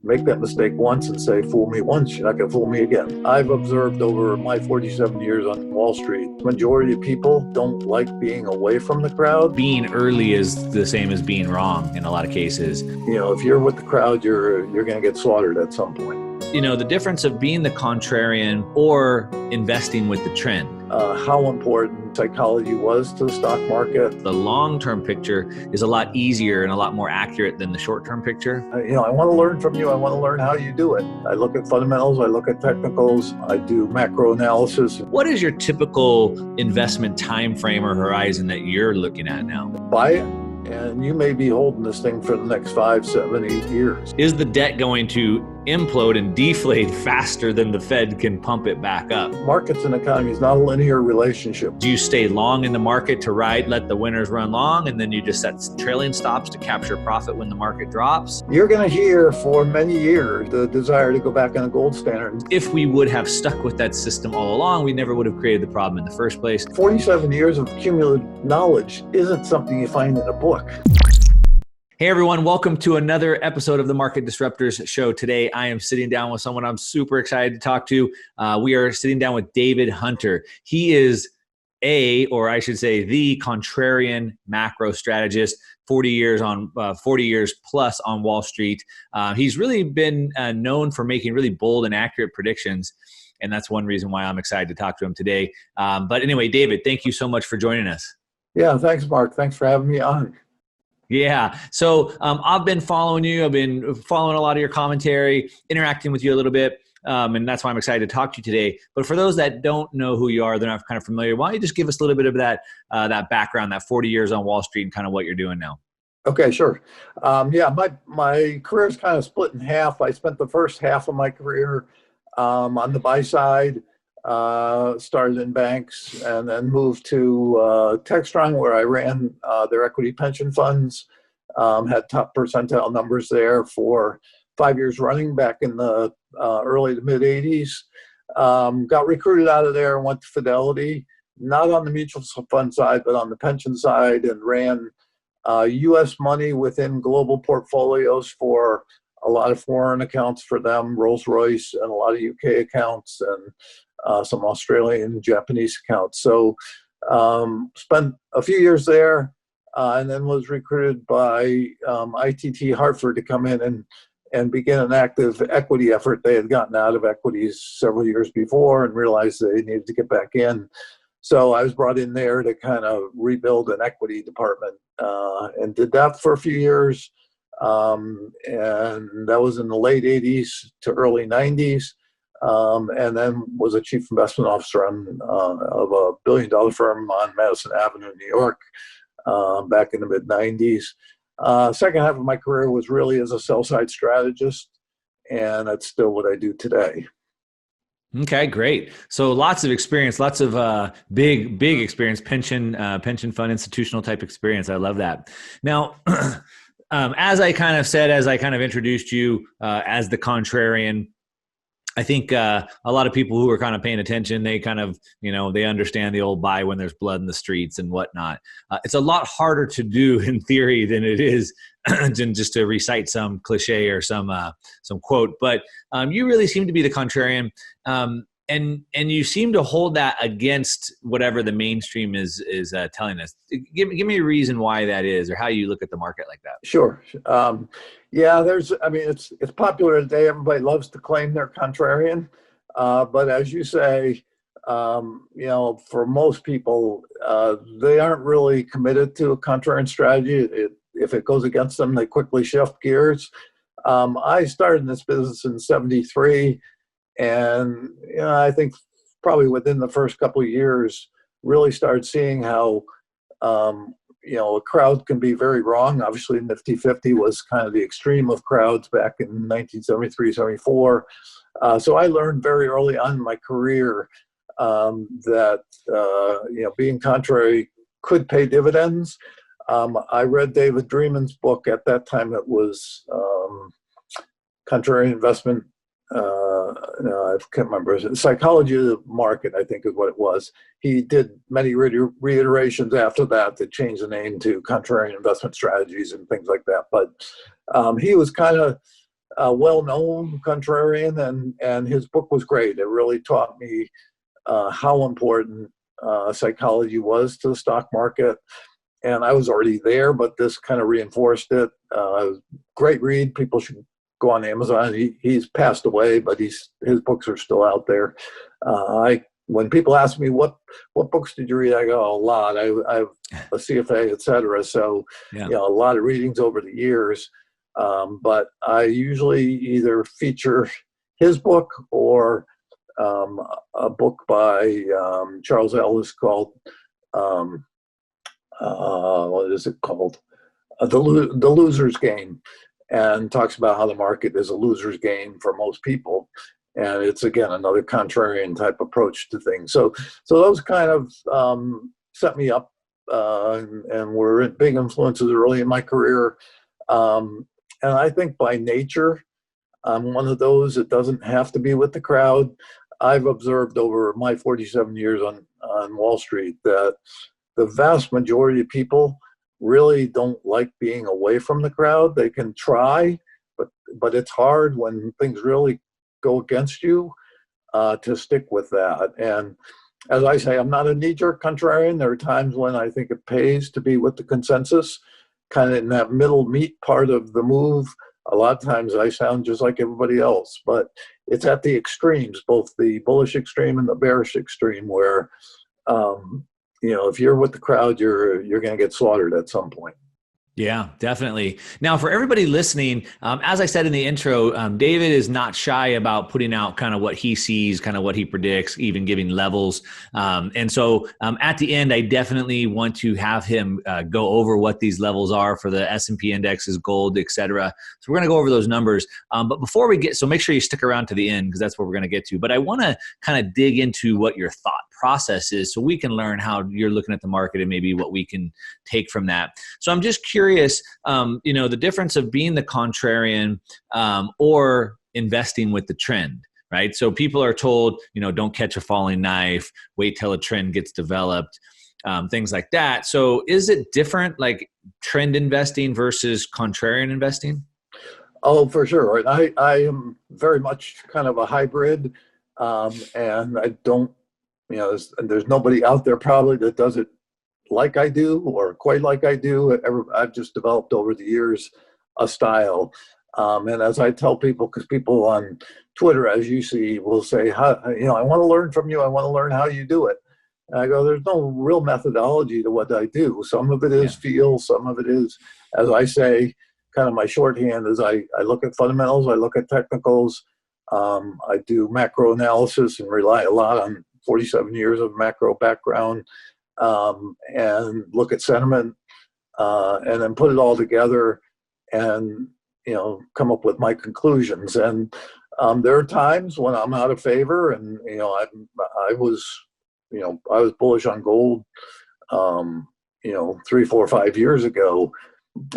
make that mistake once and say, fool me once, you're not going to fool me again. I've observed over my 47 years on Wall Street, the majority of people don't like being away from the crowd. Being early is the same as being wrong in a lot of cases. If you're with the crowd, you're going to get slaughtered at some point. The difference of being the contrarian or investing with the trend. How important psychology was to the stock market. The long-term picture is a lot easier and a lot more accurate than the short-term picture. I want to learn from you. I want to learn how you do it. I look at fundamentals. I look at technicals. I do macro analysis. What is your typical investment time frame or horizon that you're looking at now? Buy it, and you may be holding this thing for the next 5, 7, 8 years. Is the debt going to implode and deflate faster than the Fed can pump it back up? Markets and economy is not a linear relationship. Do you stay long in the market to ride, let the winners run long, and then you just set trailing stops to capture profit when the market drops? You're going to hear for many years the desire to go back on a gold standard. If we would have stuck with that system all along, we never would have created the problem in the first place. 47 years of cumulative knowledge isn't something you find in a book. Hey everyone, welcome to another episode of the Market Disruptors show. Today, I am sitting down with someone I'm super excited to talk to. We are sitting down with David Hunter. He is the contrarian macro strategist, 40 years plus on Wall Street. He's really been known for making really bold and accurate predictions. And that's one reason why I'm excited to talk to him today. But anyway, David, thank you so much for joining us. Yeah, thanks, Mark. Thanks for having me on. Yeah. So I've been following you. I've been following a lot of your commentary, interacting with you a little bit. And that's why I'm excited to talk to you today. But for those that don't know who you are, they're not kind of familiar, why don't you just give us a little bit of that background, that 40 years on Wall Street and kind of what you're doing now? Okay, sure. My career is kind of split in half. I spent the first half of my career on the buy side, started in banks, and then moved to Textron, where I ran their equity pension funds, had top percentile numbers there for 5 years running back in the early to mid 80s. Got recruited out of there and went to Fidelity, not on the mutual fund side, but on the pension side, and ran U.S. money within global portfolios for a lot of foreign accounts for them, Rolls-Royce, and a lot of UK accounts, and some Australian and Japanese accounts. So spent a few years there and then was recruited by ITT Hartford to come in and begin an active equity effort. They had gotten out of equities several years before and realized they needed to get back in. So I was brought in there to kind of rebuild an equity department and did that for a few years. And that was in the late 80s to early 90s. And then was a chief investment officer of a billion-dollar firm on Madison Avenue, New York, back in the mid-90s. Second half of my career was really as a sell-side strategist, and that's still what I do today. Okay, great. So lots of experience, lots of big experience, pension fund, institutional type experience. I love that. Now, as I kind of introduced you as the contrarian, I think a lot of people who are kind of paying attention, they kind of, they understand the old buy when there's blood in the streets and whatnot. It's a lot harder to do in theory than it is just to recite some cliche or some quote. But you really seem to be the contrarian, and you seem to hold that against whatever the mainstream is telling us. Give me a reason why that is, or how you look at the market like that. Sure. It's popular today. Everybody loves to claim they're contrarian. But as you say, for most people, they aren't really committed to a contrarian strategy. If it goes against them, they quickly shift gears. I started in this business in 1973, and I think probably within the first couple of years, really started seeing how a crowd can be very wrong. Obviously, Nifty 50 was kind of the extreme of crowds back in 1973, 74. So I learned very early on in my career that being contrary could pay dividends. I read David Dreaman's book at that time. It was Contrarian Investment. I can't remember. Psychology of the Market, I think, is what it was. He did many reiterations after that changed the name to Contrarian Investment Strategies and things like that. But he was kind of a well-known contrarian, and his book was great. It really taught me how important psychology was to the stock market. And I was already there, but this kind of reinforced it. Great read. People should go on Amazon. He's passed away, but his books are still out there. When people ask me what books did you read, I go, a lot. I have a CFA, et cetera. So Yeah. a lot of readings over the years. But I usually either feature his book or a book by Charles Ellis called what is it called? The Loser's Game, and talks about how the market is a loser's game for most people. And it's, again, another contrarian type approach to things. So those kind of set me up and were big influences early in my career. And I think by nature, I'm one of those that doesn't have to be with the crowd. I've observed over my 47 years on Wall Street that the vast majority of people really don't like being away from the crowd. They can try, but it's hard when things really go against you to stick with that. And as I say, I'm not a knee-jerk contrarian. There are times when I think it pays to be with the consensus, kind of in that middle meat part of the move. A lot of times I sound just like everybody else, but it's at the extremes, both the bullish extreme and the bearish extreme, where if you're with the crowd, you're going to get slaughtered at some point. Yeah, definitely. Now, for everybody listening, as I said in the intro, David is not shy about putting out kind of what he sees, kind of what he predicts, even giving levels. And so at the end, I definitely want to have him go over what these levels are for the S&P indexes, gold, et cetera. So we're going to go over those numbers. But before we so make sure you stick around to the end, because that's what we're going to get to. But I want to kind of dig into what your thought process is so we can learn how you're looking at the market and maybe what we can take from that. So I'm just curious, the difference of being the contrarian or investing with the trend, right? So people are told, don't catch a falling knife, wait till a trend gets developed, things like that. So is it different, like trend investing versus contrarian investing? Oh, for sure. I am very much kind of a hybrid, and I don't, there's nobody out there probably that does it like I do or quite like I do. I've just developed over the years a style. And as I tell people, because people on Twitter, as you see, will say, I want to learn from you. I want to learn how you do it. And I go, there's no real methodology to what I do. Some of it is feel, some of it is, as I say, kind of my shorthand is I look at fundamentals, I look at technicals, I do macro analysis and rely a lot on 47 years of macro background, and look at sentiment, and then put it all together and, come up with my conclusions. And there are times when I'm out of favor, and, I was bullish on gold, 3, 4, 5 years ago,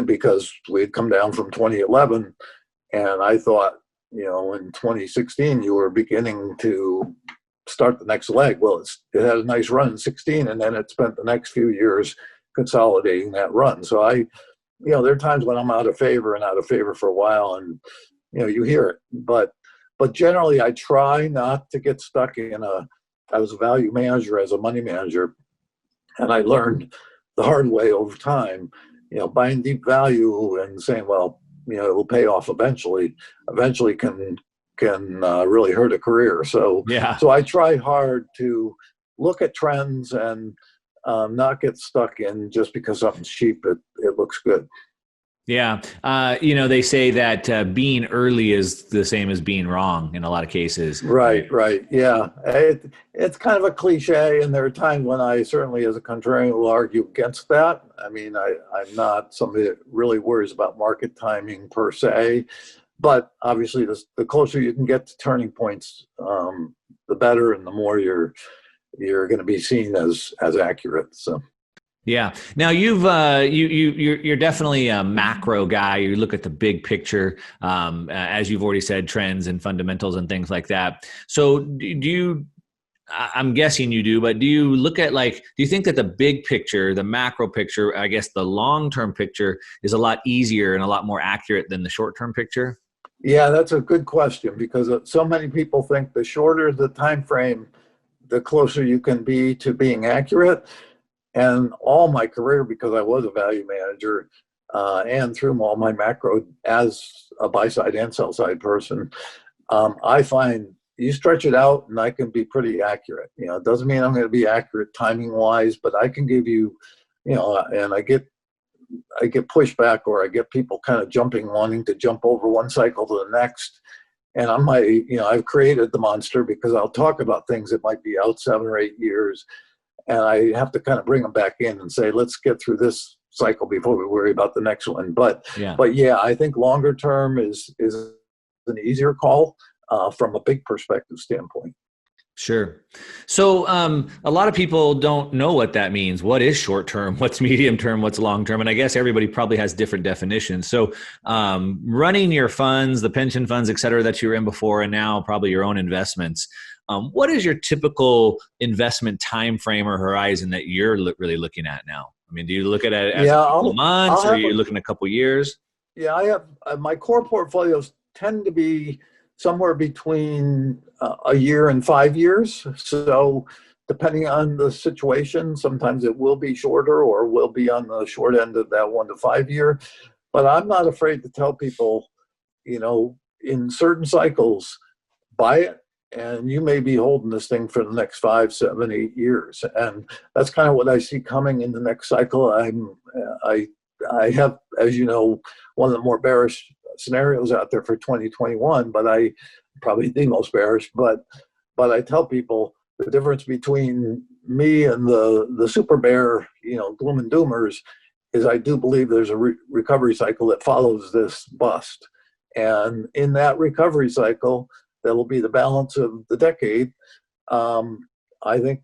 because we had come down from 2011, and I thought, in 2016, you were beginning to start the next leg. Well, it had a nice run in 16, and then it spent the next few years consolidating that run. So there are times when I'm out of favor for a while, and, you hear it. But generally, I try not to get stuck in I was a value manager as a money manager, and I learned the hard way over time, buying deep value and saying, well, it will pay off eventually can really hurt a career. So I try hard to look at trends and not get stuck in just because something's cheap, it looks good. Yeah. They say that being early is the same as being wrong in a lot of cases. Right. Yeah. It's kind of a cliche, and there are times when I certainly, as a contrarian, will argue against that. I mean, I'm not somebody that really worries about market timing per se, but obviously the closer you can get to turning points, the better, and the more you're going to be seen as accurate. So. Yeah. Now you're definitely a macro guy. You look at the big picture, as you've already said, trends and fundamentals and things like that. So I'm guessing you do, but do you look at do you think that the big picture, the macro picture, I guess the long-term picture is a lot easier and a lot more accurate than the short-term picture? Yeah, that's a good question because so many people think the shorter the time frame, the closer you can be to being accurate. And all my career, because I was a value manager and through all my macro as a buy side and sell side person, I find you stretch it out and I can be pretty accurate. It doesn't mean I'm going to be accurate timing wise, but I can give you, and I get pushback or I get people kind of wanting to jump over one cycle to the next. And I've created the monster because I'll talk about things that might be out 7 or 8 years. And I have to kind of bring them back in and say, let's get through this cycle before we worry about the next one. Yeah. But yeah, I think longer term is an easier call from a big perspective standpoint. Sure. So a lot of people don't know what that means. What is short term? What's medium term? What's long term? And I guess everybody probably has different definitions. So running your funds, the pension funds, et cetera, that you were in before, and now probably your own investments. What is your typical investment time frame or horizon that you're really looking at now? I mean, do you look at it as a couple months, or are you looking at a couple years? Yeah, I have my core portfolios tend to be somewhere between a year and 5 years. So depending on the situation, sometimes it will be shorter or will be on the short end of that 1 to 5 year. But I'm not afraid to tell people, in certain cycles, buy it. And you may be holding this thing for the next 5, 7, 8 years. And that's kind of what I see coming in the next cycle. I have, as you know, one of the more bearish scenarios out there for 2021, but I probably the most bearish. But I tell people the difference between me and the super bear, gloom and doomers, is I do believe there's a recovery cycle that follows this bust. And in that recovery cycle, that'll be the balance of the decade. I think,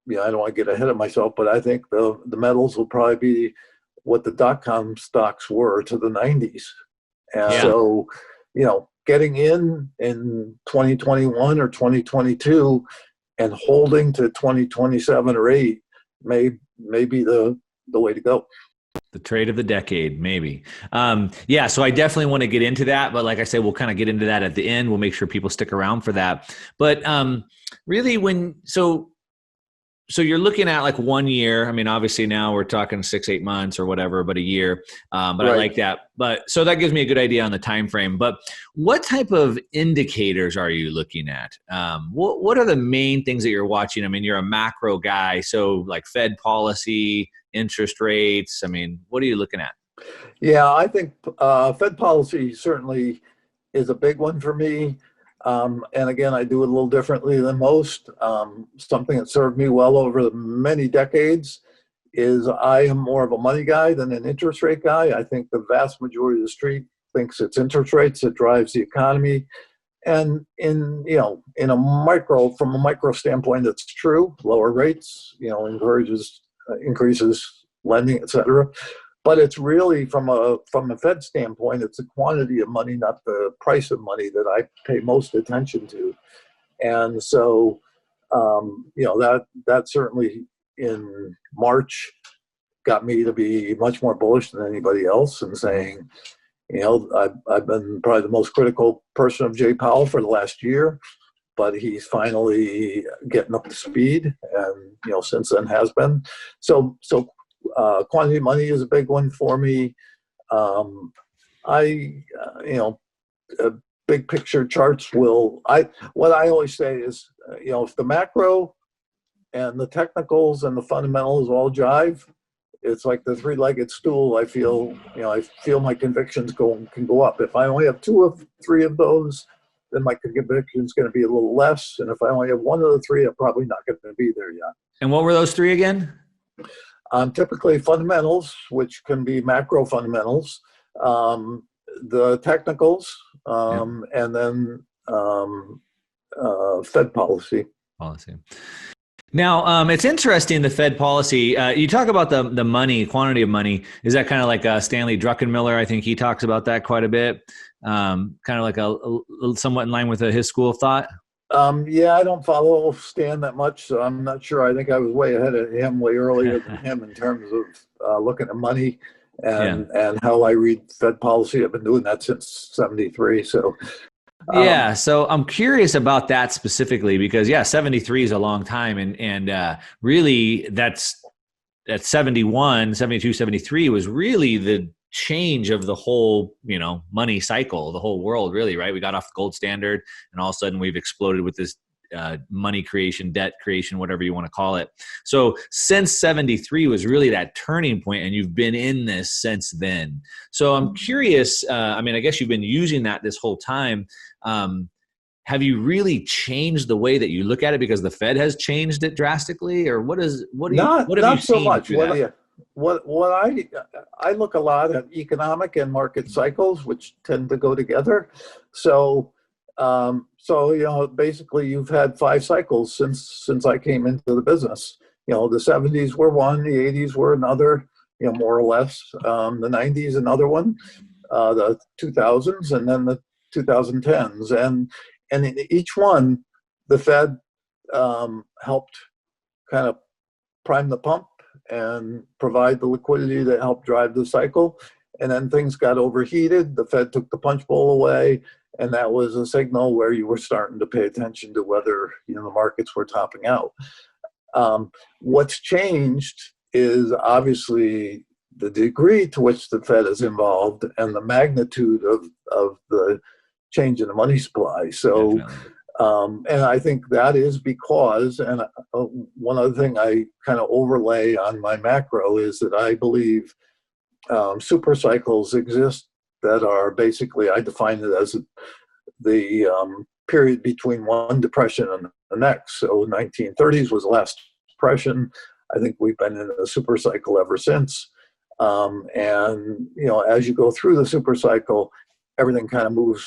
I don't want to get ahead of myself, but I think the metals will probably be what the dot-com stocks were to the 90s. And so, getting in 2021 or 2022 and holding to 2027 or 8 may be the way to go. The trade of the decade, maybe. So I definitely want to get into that. But like I said, we'll kind of get into that at the end. We'll make sure people stick around for that. But really, so you're looking at like 1 year. I mean, obviously now we're talking 6-8 months or whatever, but a year. But right. I like that. But so that gives me a good idea on the time frame. But what type of indicators are you looking at? What are the main things that you're watching? I mean, you're a macro guy, so like Fed policy, interest rates. I mean, what are you looking at? Yeah, I think Fed policy certainly is a big one for me. And again, I do it a little differently than most. Something that served me well over the many decades is I am more of a money guy than an interest rate guy. I think the vast majority of the street thinks it's interest rates that drives the economy. And from a micro standpoint, that's true. Lower rates, increases lending, et cetera. But it's really from a Fed standpoint, it's the quantity of money, not the price of money, that I pay most attention to. And so, that certainly in March got me to be much more bullish than anybody else and saying, I've been probably the most critical person of Jay Powell for the last year, but he's finally getting up to speed, and since then has been. So quantity of money is a big one for me. Big picture charts what I always say is, if the macro and the technicals and the fundamentals all jive, it's like the three-legged stool. I feel my convictions can go up. If I only have 2 of 3 of those, then my conviction is going to be a little less. And if I only have 1 of the 3, I'm probably not going to be there yet. And what were those 3 again? Typically fundamentals, which can be macro fundamentals, the technicals, and then Fed policy. Now, it's interesting, the Fed policy. You talk about the money, quantity of money. Is that kind of like Stanley Druckenmiller? I think he talks about that quite a bit. Kind of like a somewhat in line with his school of thought. I don't follow Stan that much, so I'm not sure. I think I was way ahead of him, way earlier than him in terms of looking at money. Yeah. and how I read Fed policy. I've been doing that since '73. So Yeah, so I'm curious about that specifically because 73 is a long time, and really that's at 71, 72, 73 was really the change of the whole, money cycle, the whole world, really, right? We got off the gold standard, and all of a sudden we've exploded with this money creation, debt creation, whatever you want to call it. So since 73 was really that turning point, and you've been in this since then. So I'm curious, I guess you've been using that this whole time. Have you really changed the way that you look at it because the Fed has changed it drastically, or what have you so seen much. through that? What I look a lot at economic and market cycles, which tend to go together. So basically you've had 5 cycles since I came into the business. The '70s were one, the '80s were another, more or less. The '90s another one, the 2000s, and then the 2010s, and in each one, the Fed helped kind of prime the pump and provide the liquidity that helped drive the cycle. And then things got overheated. The Fed took the punch bowl away, and that was a signal where you were starting to pay attention to whether the markets were topping out. What's changed is obviously the degree to which the Fed is involved and the magnitude of the change in the money supply. So, and I think that is because, and one other thing I kind of overlay on my macro is that I believe super cycles exist that are basically, I define it as the period between one depression and the next. So 1930s was the last depression. I think we've been in a super cycle ever since. And, as you go through the super cycle, everything kind of moves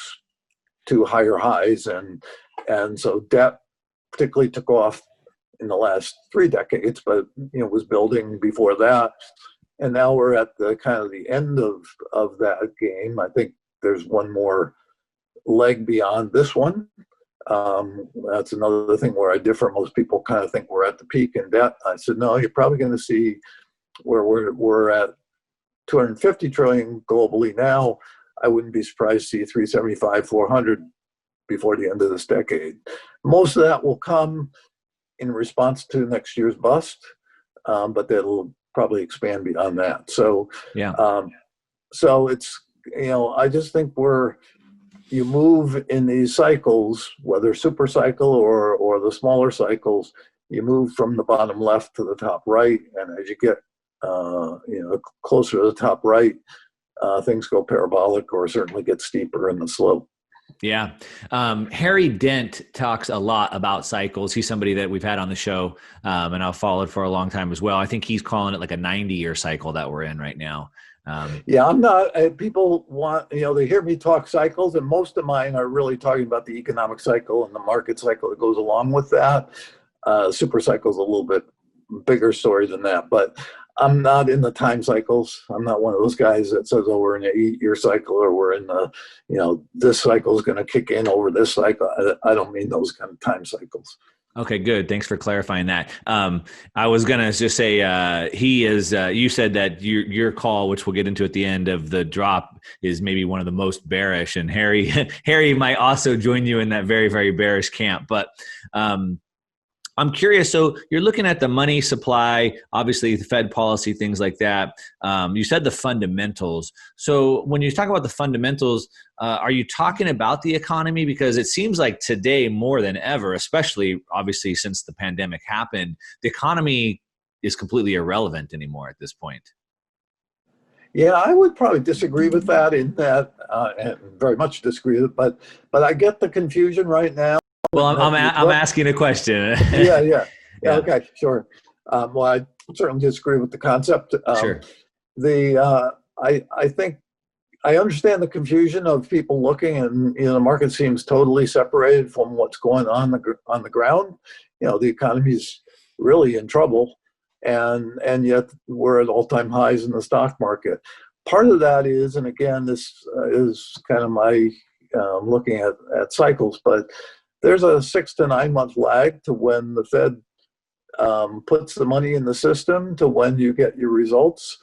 to higher highs. And so debt particularly took off in the last 3 decades, but, was building before that. And now we're at the kind of the end of that game. I think there's one more leg beyond this one. That's another thing where I differ. Most people kind of think we're at the peak in debt. I said, no, you're probably going to see where we're at 250 trillion globally now. I wouldn't be surprised to see 375, 400 before the end of this decade. Most of that will come in response to next year's bust, but that'll probably expand beyond that. So, so it's, I just think you move in these cycles, whether super cycle or the smaller cycles, you move from the bottom left to the top right. And as you get, closer to the top right, things go parabolic or certainly get steeper in the slope. Yeah. Harry Dent talks a lot about cycles. He's somebody that we've had on the show, and I've followed for a long time as well. I think he's calling it like a 90-year cycle that we're in right now. I'm not, people want, they hear me talk cycles, and most of mine are really talking about the economic cycle and the market cycle that goes along with that. Super cycle is a little bit bigger story than that, but I'm not in the time cycles. I'm not one of those guys that says, oh, we're in an 8-year cycle, or we're in the, this cycle is going to kick in over this cycle. I don't mean those kind of time cycles. Okay, good. Thanks for clarifying that. I was going to just say, he is, you said that your call, which we'll get into at the end of the drop, is maybe one of the most bearish, and Harry might also join you in that very, very bearish camp. But I'm curious. So you're looking at the money supply, obviously the Fed policy, things like that. You said the fundamentals. So when you talk about the fundamentals, are you talking about the economy? Because it seems like today more than ever, especially obviously since the pandemic happened, the economy is completely irrelevant anymore at this point. Yeah, I would probably disagree with that and very much disagree with it, but I get the confusion right now. Well, I'm asking a question. Yeah. Okay, sure. Well, I certainly disagree with the concept. Sure. I think I understand the confusion of people looking, and the market seems totally separated from what's going on the ground. The economy is really in trouble, and yet we're at all-time highs in the stock market. Part of that is, and again, this is kind of my looking at cycles, but there's a 6 to 9 month lag to when the Fed puts the money in the system to when you get your results.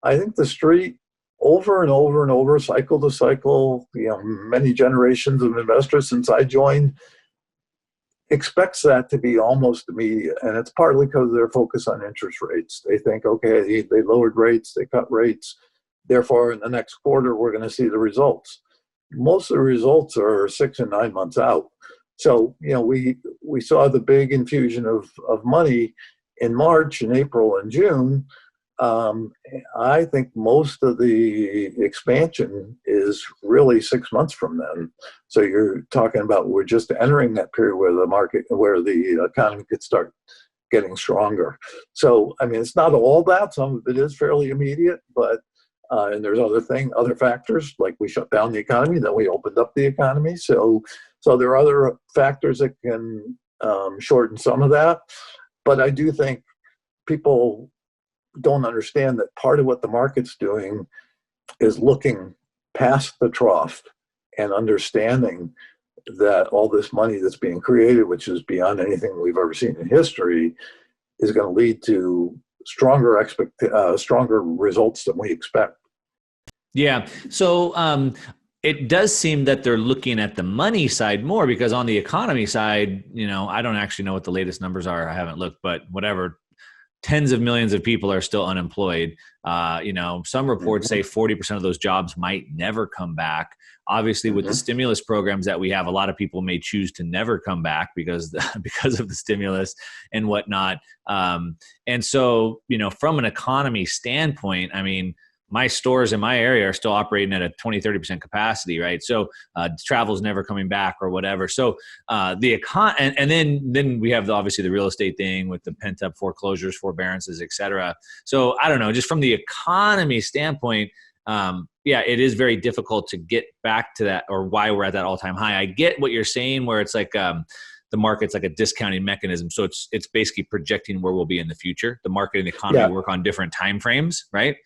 I think the street over and over and over, cycle to cycle, many generations of investors since I joined, expects that to be almost immediate. And it's partly because they're focused on interest rates. They think, okay, they lowered rates, they cut rates. Therefore, in the next quarter, we're going to see the results. Most of the results are 6 and 9 months out. So, we saw the big infusion of money in March and April and June. I think most of the expansion is really 6 months from then. So you're talking about we're just entering that period where the economy could start getting stronger. So, I mean, it's not all that. Some of it is fairly immediate, but and there's other factors, like we shut down the economy, then we opened up the economy. So there are other factors that can shorten some of that. But I do think people don't understand that part of what the market's doing is looking past the trough and understanding that all this money that's being created, which is beyond anything we've ever seen in history, is going to lead to stronger results than we expect. Yeah. So it does seem that they're looking at the money side more, because on the economy side, I don't actually know what the latest numbers are. I haven't looked, but whatever. Tens of millions of people are still unemployed. Some reports say 40% of those jobs might never come back. Obviously, with the stimulus programs that we have, a lot of people may choose to never come back because of the stimulus and whatnot. And so, from an economy standpoint, I mean, my stores in my area are still operating at a 20, 30% capacity, right? So travel's never coming back or whatever. So and then we have obviously the real estate thing with the pent up foreclosures, forbearances, et cetera. So I don't know, just from the economy standpoint, it is very difficult to get back to that, or why we're at that all time high. I get what you're saying, where it's like, the market's like a discounting mechanism. So it's basically projecting where we'll be in the future. The market and the economy work on different time frames, right?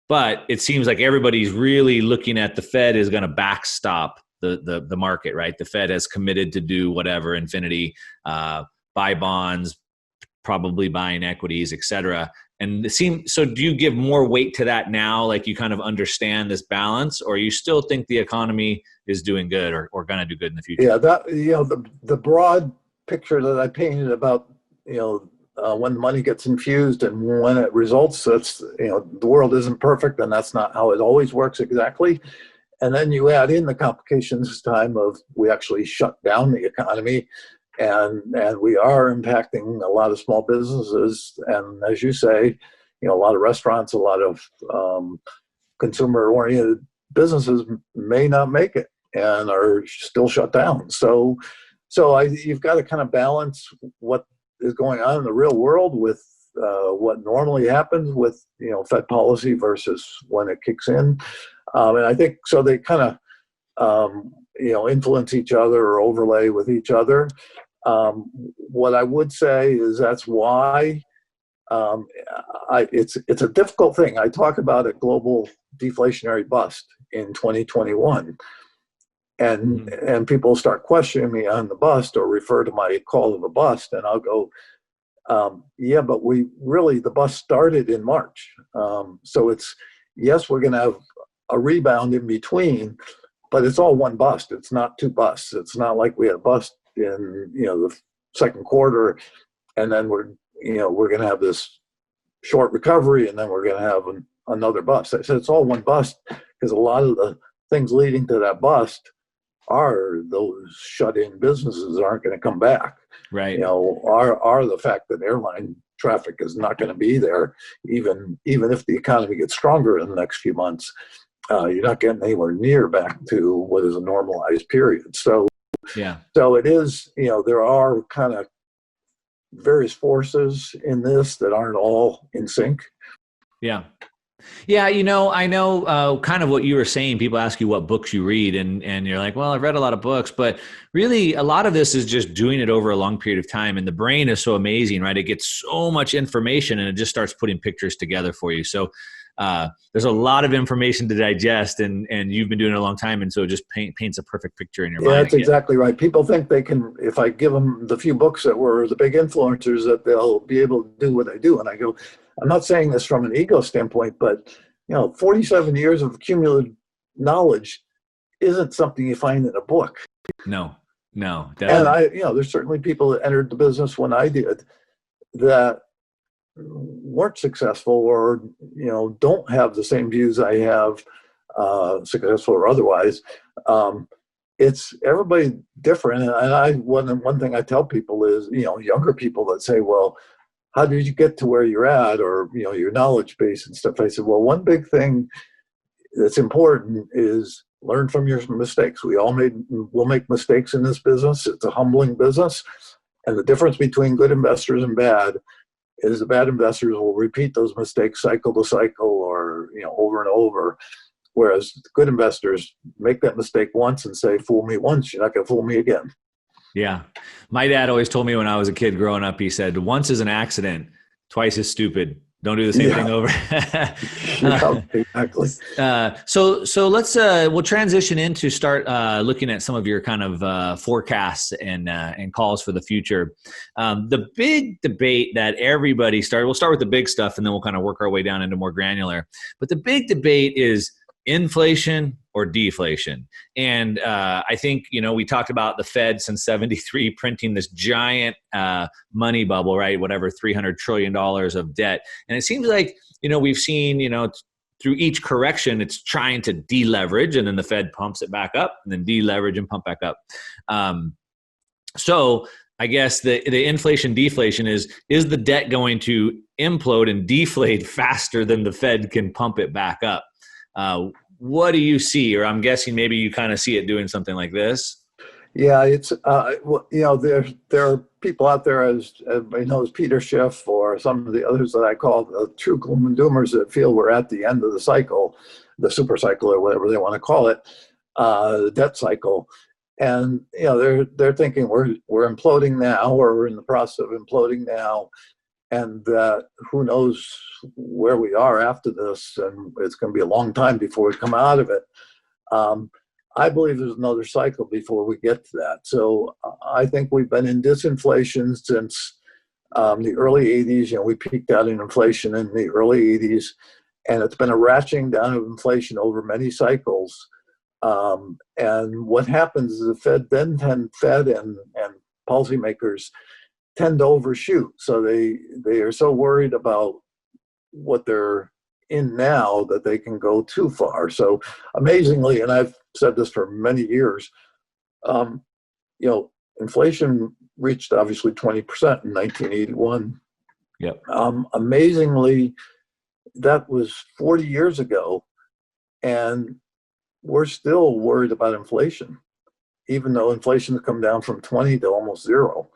But it seems like everybody's really looking at the Fed is going to backstop the market, right? The Fed has committed to do whatever, infinity, buy bonds, probably buying equities, et cetera. And so do you give more weight to that now? Like, you kind of understand this balance, or you still think the economy is doing good or going to do good in the future? Yeah, the broad picture that I painted about, when the money gets infused and when it results, that's, the world isn't perfect, and that's not how it always works exactly. And then you add in the complications this time of we actually shut down the economy, and we are impacting a lot of small businesses. And as you say, a lot of restaurants, a lot of consumer-oriented businesses may not make it and are still shut down. So you've got to kind of balance what is going on in the real world with what normally happens with Fed policy versus when it kicks in, and I think so they kind of influence each other or overlay with each other. What I would say is that's why it's a difficult thing. I talk about a global deflationary bust in 2021. And people start questioning me on the bust or refer to my call of a bust, and I'll go, yeah, but the bust started in March. So we're going to have a rebound in between, but it's all one bust. It's not two busts. It's not like we had a bust in the second quarter, and then we're going to have this short recovery, and then we're going to have another bust. I said it's all one bust because a lot of the things leading to that bust are those shut-in businesses aren't going to come back. Right. Are the fact that airline traffic is not going to be there, even if the economy gets stronger in the next few months. You're not getting anywhere near back to what is a normalized period. So it is, there are kind of various forces in this that aren't all in sync. Yeah. Yeah, I know kind of what you were saying. People ask you what books you read, and you're like, well, I've read a lot of books, but really a lot of this is just doing it over a long period of time. And the brain is so amazing, right? It gets so much information and it just starts putting pictures together for you. So there's a lot of information to digest, and you've been doing it a long time. And so it just paints a perfect picture in your mind. Yeah, that's exactly right. People think they can, if I give them the few books that were the big influencers, that they'll be able to do what I do. And I go, I'm not saying this from an ego standpoint, but 47 years of cumulative knowledge isn't something you find in a book. No, And definitely. there's certainly people that entered the business when I did that weren't successful or, don't have the same views I have, successful or otherwise. It's everybody different. And one thing I tell people is, younger people that say, well, how did you get to where you're at, or, your knowledge base and stuff? I said, well, one big thing that's important is learn from your mistakes. We'll make mistakes in this business. It's a humbling business. And the difference between good investors and bad is the bad investors will repeat those mistakes cycle to cycle, or, over and over. Whereas good investors make that mistake once and say, fool me once, you're not going to fool me again. Yeah. My dad always told me when I was a kid growing up, he said, once is an accident, twice is stupid. Don't do the same thing over. Exactly. So let's we'll transition into start looking at some of your kind of forecasts and calls for the future. The big debate that everybody started. We'll start with the big stuff, and then we'll kind of work our way down into more granular. But the big debate is inflation or deflation. And I think, we talked about the Fed since 73 printing this giant money bubble, right? Whatever, $300 trillion of debt. And it seems like, we've seen, through each correction, it's trying to deleverage, and then the Fed pumps it back up, and then deleverage and pump back up. So I guess the inflation deflation is the debt going to implode and deflate faster than the Fed can pump it back up? What do you see? Or I'm guessing maybe you kind of see it doing something like this. Yeah, it's there are people out there, as everybody knows, Peter Schiff or some of the others that I call the true gloom and doomers, that feel we're at the end of the cycle, the super cycle, or whatever they want to call it, the debt cycle. And they're thinking we're imploding now, or we're in the process of imploding now, and who knows where we are after this, and it's going to be a long time before we come out of it. I believe there's another cycle before we get to that. So I think we've been in disinflation since the early 80s. We peaked out in inflation in the early 80s, and it's been a ratcheting down of inflation over many cycles. And what happens is the Fed and policymakers tend to overshoot. So they are so worried about what they're in now that they can go too far. So amazingly, and I've said this for many years, inflation reached obviously 20% in 1981. Yep. Amazingly, that was 40 years ago, and we're still worried about inflation, even though inflation has come down from 20 to almost zero.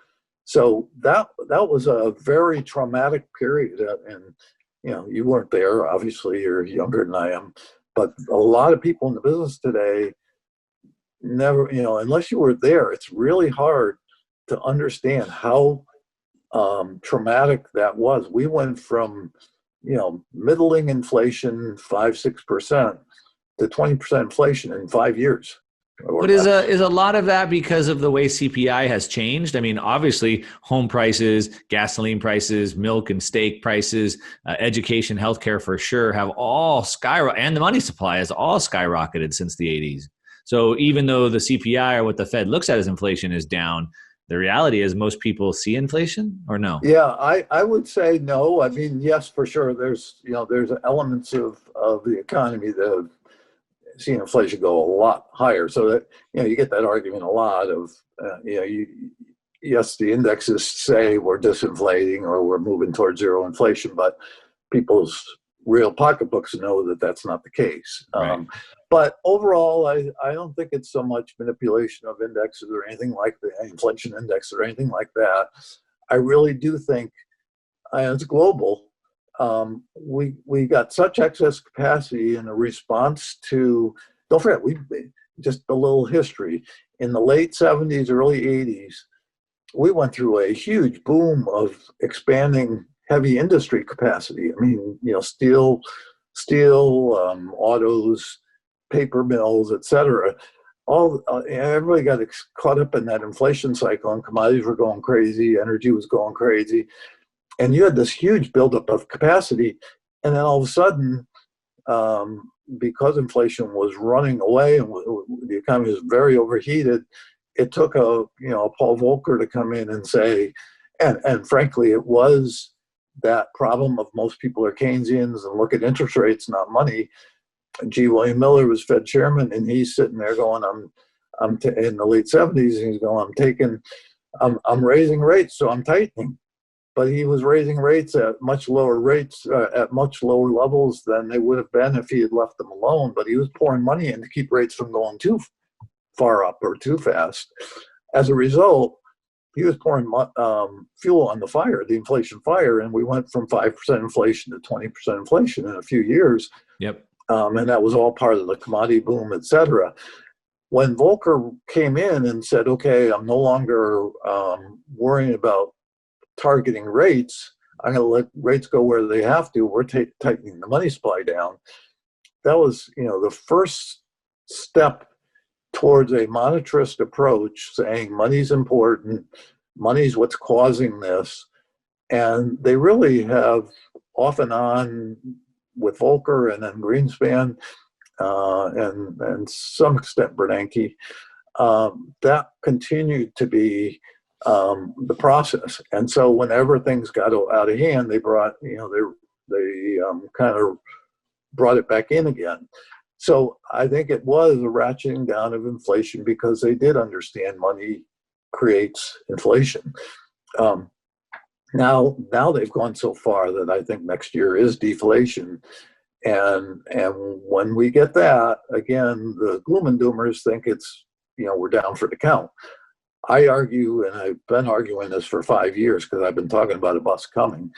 So that was a very traumatic period, and you weren't there. Obviously, you're younger than I am, but a lot of people in the business today never, unless you were there, it's really hard to understand how traumatic that was. We went from middling inflation 5-6% to 20% inflation in 5 years. But is a lot of that because of the way CPI has changed? I mean, obviously, home prices, gasoline prices, milk and steak prices, education, healthcare for sure have all skyrocketed, and the money supply has all skyrocketed since the 80s. So even though the CPI, or what the Fed looks at as inflation, is down, the reality is most people see inflation, or no? Yeah, I would say no. I mean, yes, for sure. There's elements of the economy that have seen inflation go a lot higher. So that, you get that argument a lot of, yes, the indexes say we're disinflating or we're moving towards zero inflation, but people's real pocketbooks know that that's not the case. Right. But overall, I don't think it's so much manipulation of indexes or anything like the inflation index or anything like that. I really do think, and it's global, we got such excess capacity in a response to, don't forget, just a little history. In the late 70s, early 80s, we went through a huge boom of expanding heavy industry capacity. I mean, steel, autos, paper mills, et cetera. Everybody got caught up in that inflation cycle, and commodities were going crazy, energy was going crazy. And you had this huge buildup of capacity. And then all of a sudden, because inflation was running away and the economy was very overheated, it took a Paul Volcker to come in and say, and frankly, it was that problem of most people are Keynesians and look at interest rates, not money. G. William Miller was Fed chairman, and he's sitting there going, in the late 70s, and he's going, I'm raising rates, so I'm tightening. But he was raising rates at much lower levels than they would have been if he had left them alone. But he was pouring money in to keep rates from going too far up or too fast. As a result, he was pouring fuel on the fire, the inflation fire, and we went from 5% inflation to 20% inflation in a few years. Yep. And that was all part of the commodity boom, et cetera. When Volcker came in and said, okay, I'm no longer worrying about targeting rates, I'm going to let rates go where they have to. We're tightening the money supply down. That was, the first step towards a monetarist approach, saying money's important, money's what's causing this. And they really have off and on with Volcker and then Greenspan and some extent Bernanke, that continued to be the process. And so whenever things got out of hand, they brought, they kind of brought it back in again. So I think it was a ratcheting down of inflation because they did understand money creates inflation. Now they've gone so far that I think next year is deflation. And when we get that, again, the gloom and doomers think it's, we're down for the count. I argue, and I've been arguing this for 5 years because I've been talking about a bust coming,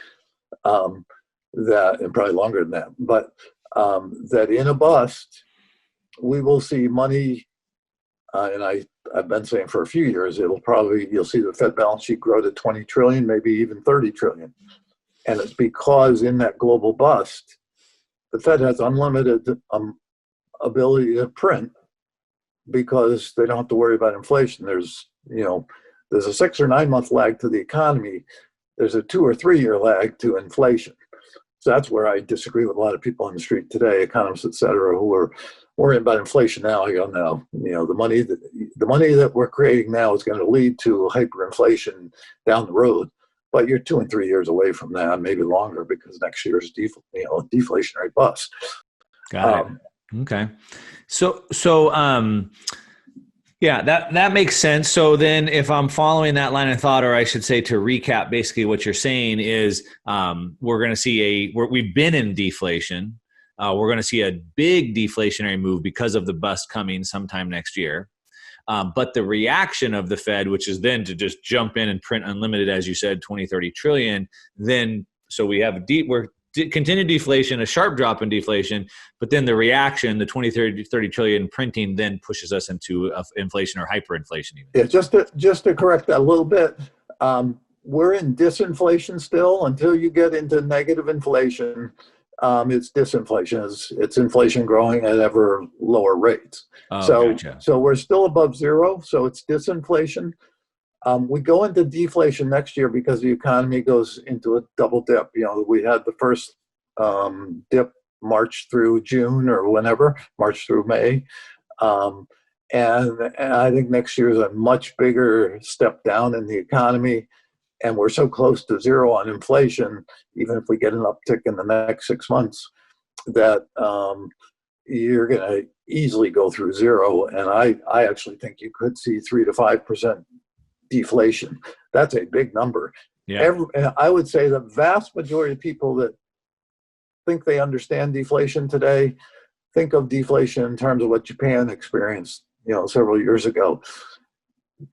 that, and probably longer than that, but that in a bust, we will see money, and I've been saying for a few years, you'll see the Fed balance sheet grow to 20 trillion, maybe even 30 trillion. And it's because in that global bust, the Fed has unlimited ability to print because they don't have to worry about inflation. There's a 6 or 9 month lag to the economy. There's a 2 or 3 year lag to inflation. So that's where I disagree with a lot of people on the street today, economists, et cetera, who are worrying about inflation now. I go, no, the money that we're creating now is going to lead to hyperinflation down the road. But you're 2 and 3 years away from that, maybe longer, because next year's deflationary bust. Got it. Okay. So yeah, that makes sense. So then if I'm following that line of thought, or I should say to recap, basically what you're saying is we're going to see we've been in deflation. We're going to see a big deflationary move because of the bust coming sometime next year. But the reaction of the Fed, which is then to just jump in and print unlimited, as you said, 20, 30 trillion, then so we have continued deflation, a sharp drop in deflation, but then the reaction, the 20, 30 trillion printing then pushes us into inflation or hyperinflation even. Yeah, just to correct that a little bit, we're in disinflation still until you get into negative inflation. It's disinflation. It's inflation growing at ever lower rates. Oh, gotcha. So we're still above zero. So it's disinflation. We go into deflation next year because the economy goes into a double dip. We had the first dip March through June or whenever, March through May. And I think next year is a much bigger step down in the economy. And we're so close to zero on inflation, even if we get an uptick in the next 6 months, that you're going to easily go through zero. And I actually think you could see 3 to 5% deflation. That's a big number. Yeah. I would say the vast majority of people that think they understand deflation today think of deflation in terms of what Japan experienced, several years ago.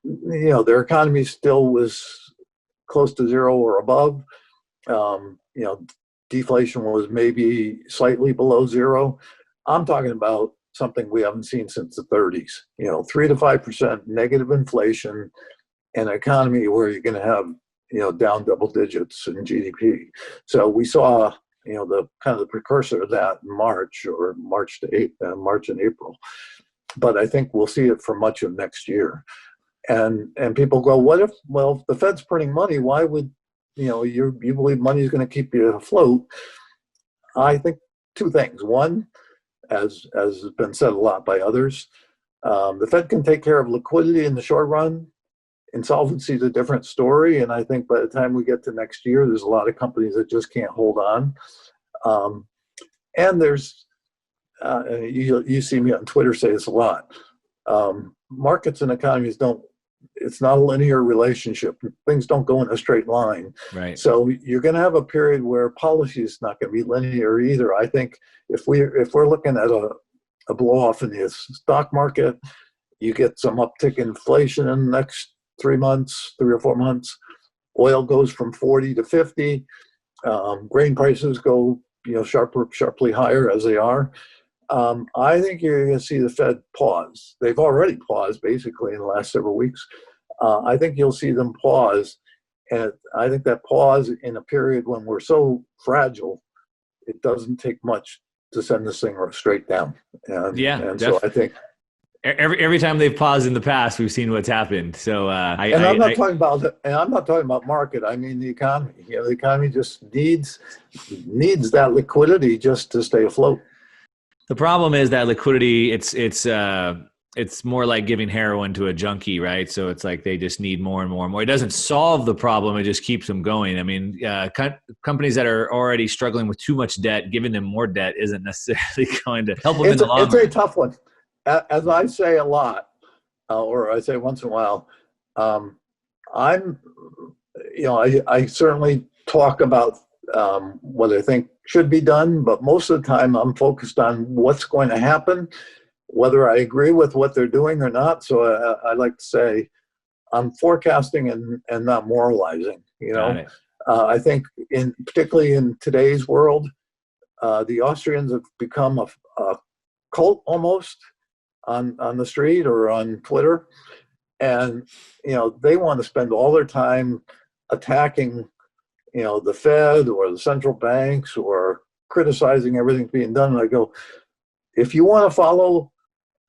Their economy still was close to zero or above. Deflation was maybe slightly below zero. I'm talking about something we haven't seen since the 30s. 3 to 5% negative inflation, an economy where you're going to have down double digits in GDP. So we saw the kind of the precursor of that in March and April. But I think we'll see it for much of next year. And people go, if the Fed's printing money, why would you believe money is going to keep you afloat, I think two things. One, as has been said a lot by others, the Fed can take care of liquidity in the short run. Insolvency is a different story, and I think by the time we get to next year, there's a lot of companies that just can't hold on. And there's, you see me on Twitter say this a lot. Markets and economies it's not a linear relationship. Things don't go in a straight line. Right. So you're going to have a period where policy is not going to be linear either. I think if we're looking at a blow off in the stock market, you get some uptick in inflation in the next 3 months, 3 or 4 months. Oil goes from 40 to 50. Grain prices go, sharply higher as they are. I think you're going to see the Fed pause. They've already paused basically in the last several weeks. I think you'll see them pause. And I think that pause in a period when we're so fragile, it doesn't take much to send this thing straight down. And so I think every time they've paused in the past, we've seen what's happened. So I'm not talking about market. I mean the economy. The economy just needs that liquidity just to stay afloat. The problem is that liquidity, it's more like giving heroin to a junkie, right? So it's like they just need more and more and more. It doesn't solve the problem. It just keeps them going. I mean, companies that are already struggling with too much debt, giving them more debt isn't necessarily going to help them in the long run. It's a tough one. As I say a lot, or I say once in a while, I certainly talk about what I think should be done, but most of the time I'm focused on what's going to happen, whether I agree with what they're doing or not. So I like to say I'm forecasting and not moralizing. I think particularly in today's world, the Austrians have become a cult almost on the street or on Twitter, and they want to spend all their time attacking the Fed or the central banks or criticizing everything being done. And I go, if you want to follow,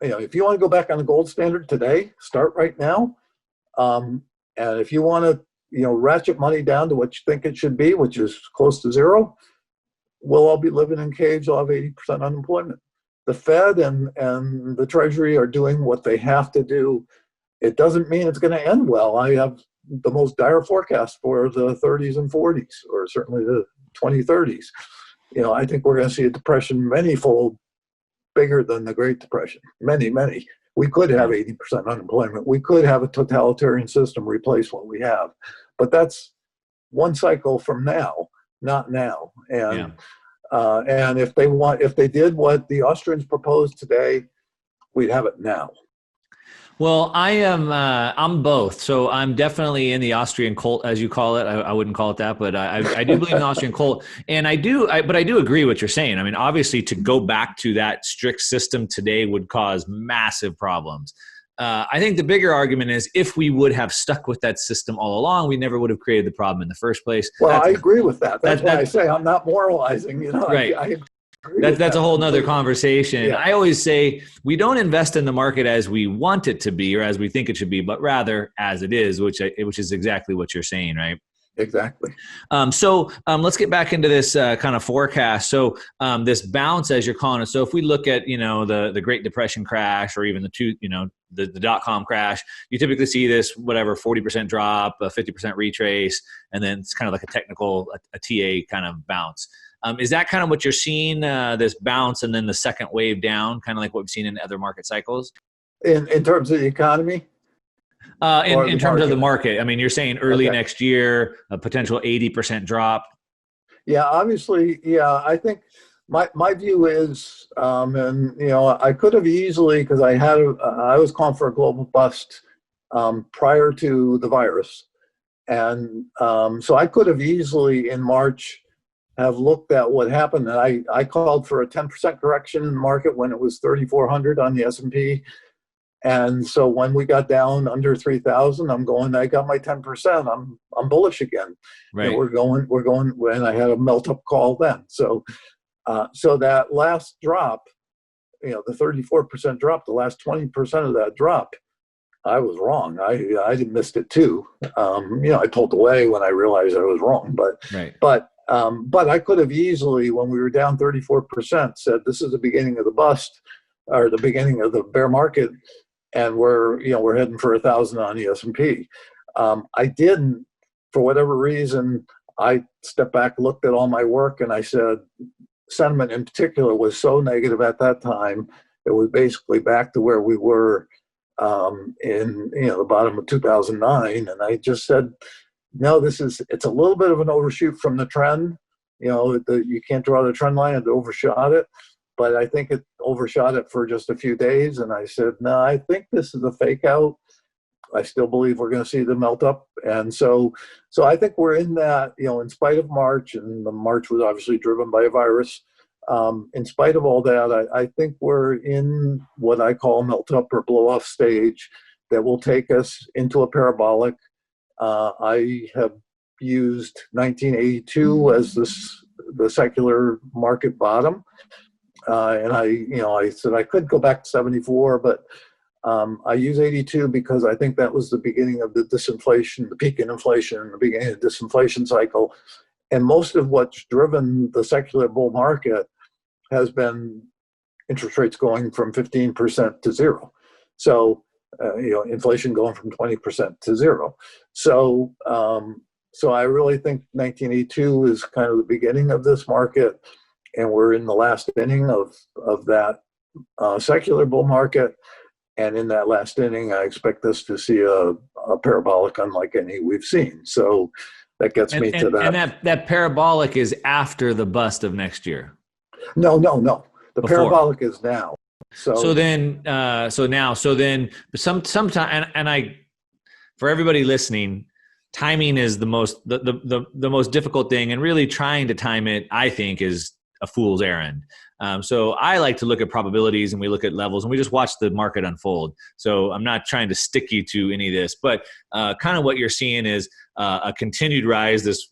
if you want to go back on the gold standard today, start right now. And if you want to, ratchet money down to what you think it should be, which is close to zero, we'll all be living in caves. We'll have 80% unemployment. The Fed and the Treasury are doing what they have to do. It doesn't mean it's going to end well. I have the most dire forecast for the 30s and 40s, or certainly the 2030s. I think we're going to see a depression many-fold bigger than the Great Depression. Many. We could have 80% unemployment. We could have a totalitarian system replace what we have. But that's one cycle from now, not now. And if they did what the Austrians proposed today, we'd have it now. Well, I'm both. So I'm definitely in the Austrian cult, as you call it. I wouldn't call it that, but I do believe in the Austrian cult. And but I do agree what you're saying. I mean, obviously to go back to that strict system today would cause massive problems. I think the bigger argument is if we would have stuck with that system all along, we never would have created the problem in the first place. Well, I agree with that. That's why I say I'm not moralizing. Right. That's a whole nother conversation. Yeah. I always say we don't invest in the market as we want it to be or as we think it should be, but rather as it is, which is exactly what you're saying, right? Exactly. So let's get back into this kind of forecast. So this bounce, as you're calling it. So if we look at the Great Depression crash, or even the .com crash, you typically see this 40% drop, a 50% retrace, and then it's kind of like a technical a TA kind of bounce. Is that kind of what you're seeing, this bounce and then the second wave down, kind of like what we've seen in other market cycles? In terms of the economy? In terms of the market. I mean, you're saying early next year, a potential 80% drop. Yeah, obviously. Yeah, I think my view is, I could have easily, because I was calling for a global bust prior to the virus. And so I could have easily in March have looked at what happened. And I called for a 10% correction in the market when it was 3,400 on the S&P. And so when we got down under 3,000, I got my 10%. I'm bullish again. Right. We're going, and I had a melt up call then. So that last drop, the 34% drop, the last 20% of that drop, I was wrong. I missed it too. I pulled away when I realized I was wrong. Right. But I could have easily, when we were down 34%, said this is the beginning of the bust or the beginning of the bear market, and we're heading for 1,000 on the S&P. I didn't, for whatever reason. I stepped back, looked at all my work, and I said, sentiment in particular was so negative at that time. It was basically back to where we were in the bottom of 2009, and I just said, no, it's a little bit of an overshoot from the trend. You can't draw the trend line, and overshot it, but I think it overshot it for just a few days, and I said, no, I think this is a fake out. I still believe we're going to see the melt up, and so I think we're in that. In spite of March, and the March was obviously driven by a virus. In spite of all that, I think we're in what I call melt up or blow off stage that will take us into a parabolic. I have used 1982 as the secular market bottom, and I said I could go back to 74, but I use 82 because I think that was the beginning of the disinflation, the peak in inflation, the beginning of the disinflation cycle, and most of what's driven the secular bull market has been interest rates going from 15% to zero. So, inflation going from 20% to zero. So I really think 1982 is kind of the beginning of this market, and we're in the last inning of that secular bull market. And in that last inning, I expect us to see a parabolic unlike any we've seen. So that gets me to that. And that parabolic is after the bust of next year. No. The Before. Parabolic is now. So then sometime, and I, for everybody listening, timing is the most difficult thing, and really trying to time it, I think, is a fool's errand. So I like to look at probabilities, and we look at levels, and we just watch the market unfold. So I'm not trying to stick you to any of this, but kind of what you're seeing is a continued rise, this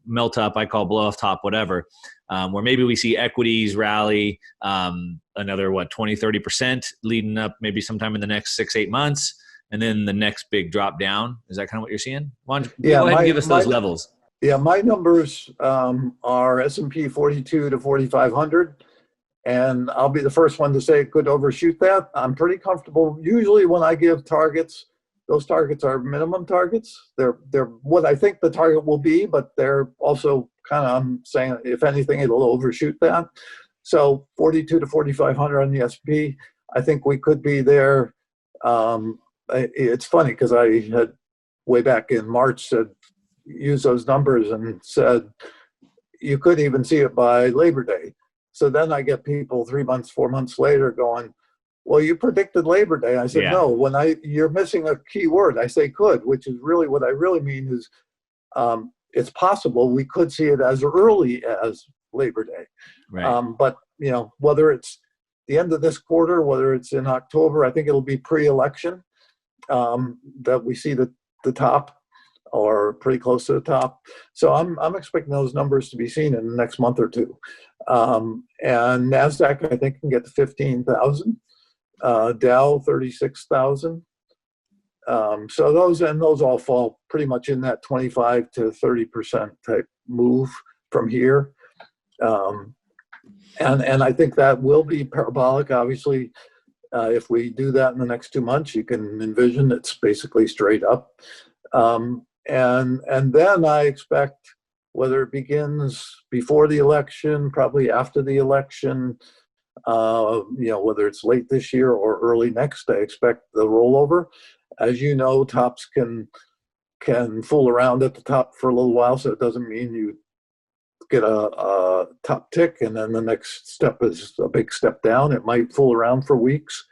melt up, I call blow off top, whatever, where maybe we see equities rally another, 20-30% leading up maybe sometime in the next 6-8 months, and then the next big drop down. Is that kind of what you're seeing? Go ahead and give us those levels. Yeah, my numbers are S&P 42 to 4,500. And I'll be the first one to say it could overshoot that. I'm pretty comfortable. Usually when I give targets, those targets are minimum targets. They're what I think the target will be, but they're also kind of, I'm saying, if anything, it'll overshoot that. So 42 to 4,500 on the S&P. I think we could be there. It's funny because I had way back in March said, use those numbers, and said you could even see it by Labor Day. So then I get people 3 months, 4 months later going, well, you predicted Labor Day. I said, Yeah. No, you're missing a key word. I say could, which is really what I really mean is it's possible we could see it as early as Labor Day. Right. But, whether it's the end of this quarter, whether it's in October, I think it'll be pre-election that we see the top or pretty close to the top. So I'm expecting those numbers to be seen in the next month or two. And NASDAQ, I think, can get to 15,000. Dow, 36,000. So those all fall pretty much in that 25 to 30% type move from here. And I think that will be parabolic. Obviously, if we do that in the next 2 months, you can envision it's basically straight up. And then I expect, whether it begins before the election, probably after the election, whether it's late this year or early next, I expect the rollover. As you know, tops can fool around at the top for a little while, so it doesn't mean you get a top tick and then the next step is a big step down. It might fool around for weeks,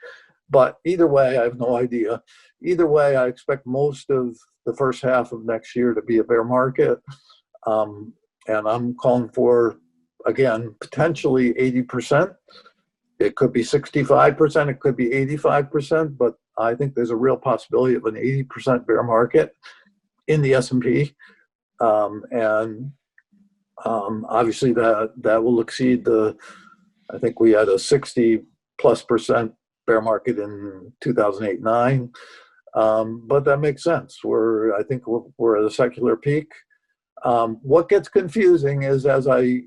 but either way, I have no idea. Either way, I expect most of the first half of next year to be a bear market. And I'm calling for, again, potentially 80%. It could be 65%, it could be 85%, but I think there's a real possibility of an 80% bear market in the S&P. Obviously that will exceed I think we had a 60+% bear market in 2008-9. But that makes sense. I think we're at a secular peak. What gets confusing is, as I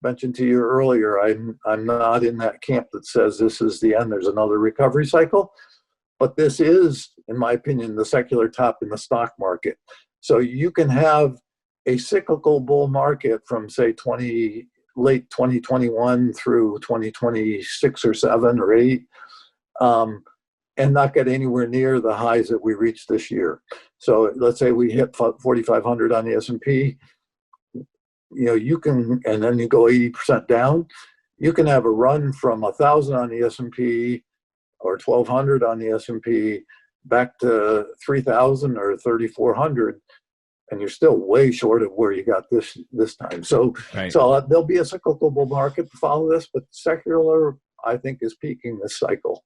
mentioned to you earlier, I'm not in that camp that says this is the end. There's another recovery cycle, but this is, in my opinion, the secular top in the stock market. So you can have a cyclical bull market from, say, late 2021 through 2026 or 7 or 8, and not get anywhere near the highs that we reached this year. So let's say we hit 4,500 on the S&P. You can, and then you go 80% down. You can have a run from 1,000 on the S&P or 1,200 on the S&P back to 3,000 or 3,400, and you're still way short of where you got this time. So, Right. So there'll be a cyclical bull market to follow this, but secular, I think, is peaking this cycle.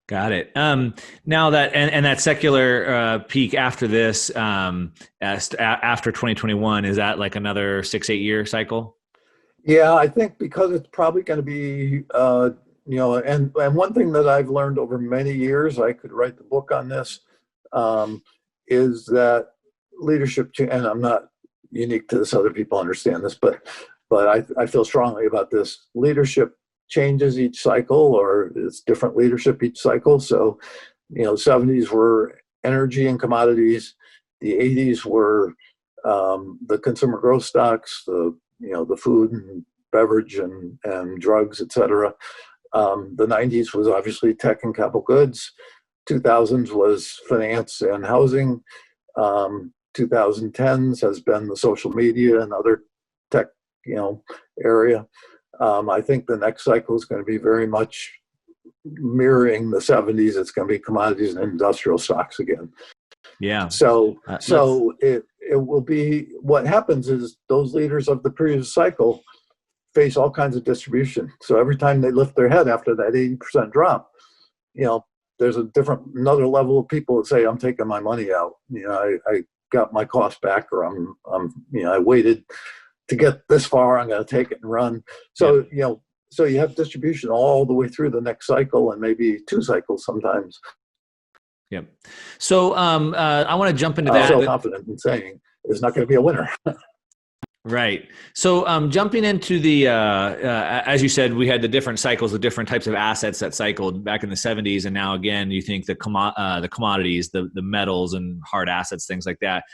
Got it. Now that and that secular peak after this, after 2021, is that like another 6-8 year cycle? Yeah, I think because it's probably going to be, and one thing that I've learned over many years, I could write the book on this, is that leadership, and I'm not unique to this, other people understand this, but I feel strongly about this. Leadership changes each cycle, or it's different leadership each cycle. So, 70s were energy and commodities. The 80s were the consumer growth stocks, the food and beverage and drugs, et cetera. The 90s was obviously tech and capital goods. 2000s was finance and housing. 2010s has been the social media and other tech, area. I think the next cycle is going to be very much mirroring the 70s. It's going to be commodities and industrial stocks again. Yeah. So it will be, what happens is those leaders of the previous cycle face all kinds of distribution. So every time they lift their head after that 80% drop, there's another level of people that say, I'm taking my money out. I got my cost back, or I waited to get this far, I'm going to take it and run. So, so you have distribution all the way through the next cycle, and maybe 2 cycles sometimes. Yep. So I want to jump into that. I'm so confident in saying it's not going to be a winner. Right. So jumping into the, as you said, we had the different cycles, the different types of assets that cycled back in the 70s. And now, again, you think the commodities, the metals and hard assets, things like that.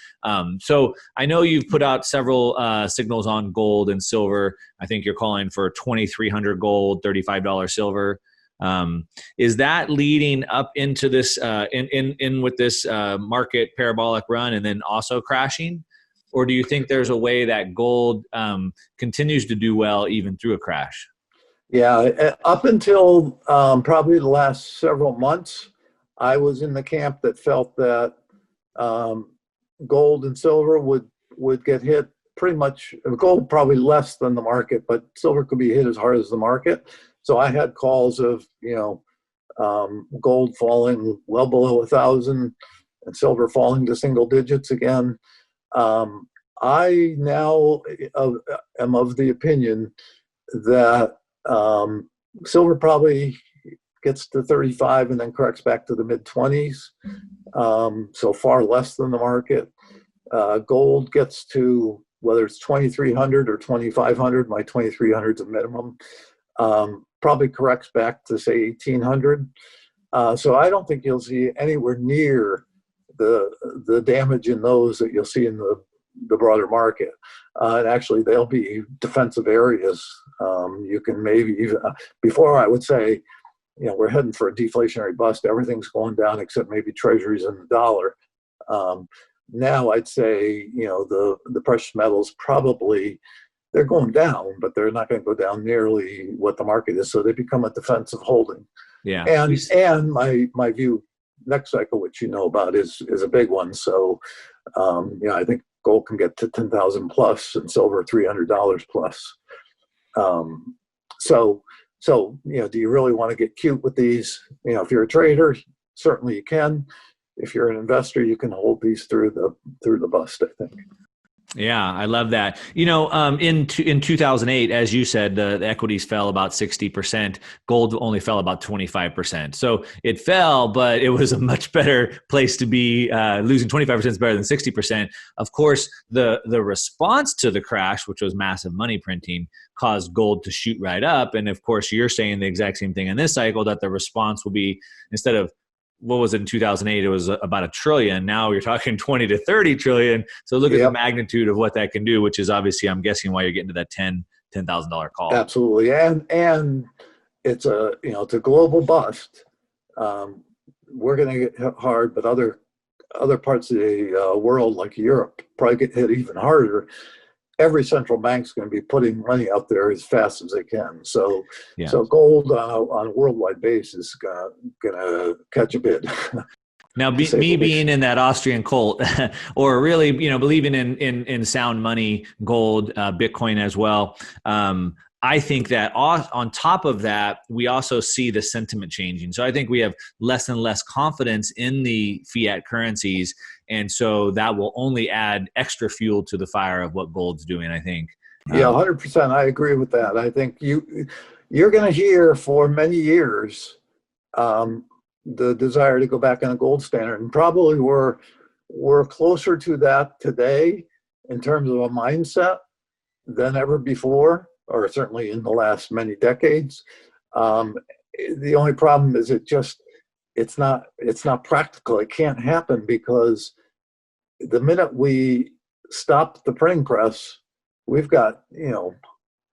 So I know you've put out several signals on gold and silver. I think you're calling for 2,300 gold, $35 silver. Is that leading up into this, in with this market parabolic run and then also crashing? Or do you think there's a way that gold continues to do well even through a crash? Yeah, up until probably the last several months, I was in the camp that felt that gold and silver would get hit pretty much, gold probably less than the market, but silver could be hit as hard as the market. So I had calls of, gold falling well below 1,000 and silver falling to single digits again. I now am of the opinion that silver probably gets to 35 and then corrects back to the mid-20s, so far less than the market. Gold gets to, whether it's 2,300 or 2,500, my 2,300 is a minimum, probably corrects back to, say, 1,800. So I don't think you'll see anywhere near the damage in those that you'll see in the broader market. And actually, they'll be defensive areas. You can maybe even, before I would say, we're heading for a deflationary bust. Everything's going down except maybe treasuries and the dollar. Now I'd say, the precious metals probably, they're going down, but they're not going to go down nearly what the market is. So they become a defensive holding. Yeah. And my view next cycle, which you know about, is a big one. So, I think gold can get to 10,000 plus and silver $300 plus. So, do you really want to get cute with these? If you're a trader, certainly you can. If you're an investor, you can hold these through the bust, I think. Yeah, I love that. In 2008, as you said, the equities fell about 60%. Gold only fell about 25%. So it fell, but it was a much better place to be. Losing 25% is better than 60%. Of course, the response to the crash, which was massive money printing, caused gold to shoot right up. And of course, you're saying the exact same thing in this cycle, that the response will be, instead of what was it in 2008? It was about $1 trillion. Now you're talking 20 to 30 trillion. So look at the magnitude of what that can do, which is obviously, I'm guessing, why you're getting to that $10,000 call. Absolutely. And it's it's a global bust. We're going to get hit hard, but other parts of the world, like Europe, probably get hit even harder. Every central bank's going to be putting money out there as fast as they can. So gold on a worldwide basis is going to catch a bid. Now, me being in that Austrian cult, or really, believing in sound money, gold, Bitcoin as well. I think that on top of that, we also see the sentiment changing. So I think we have less and less confidence in the fiat currencies. And so that will only add extra fuel to the fire of what gold's doing, I think. Yeah, 100%. I agree with that. I think you're going to hear for many years the desire to go back on a gold standard. And probably we're closer to that today in terms of a mindset than ever before, or certainly in the last many decades. The only problem is it's not practical. It can't happen because the minute we stop the printing press, we've got,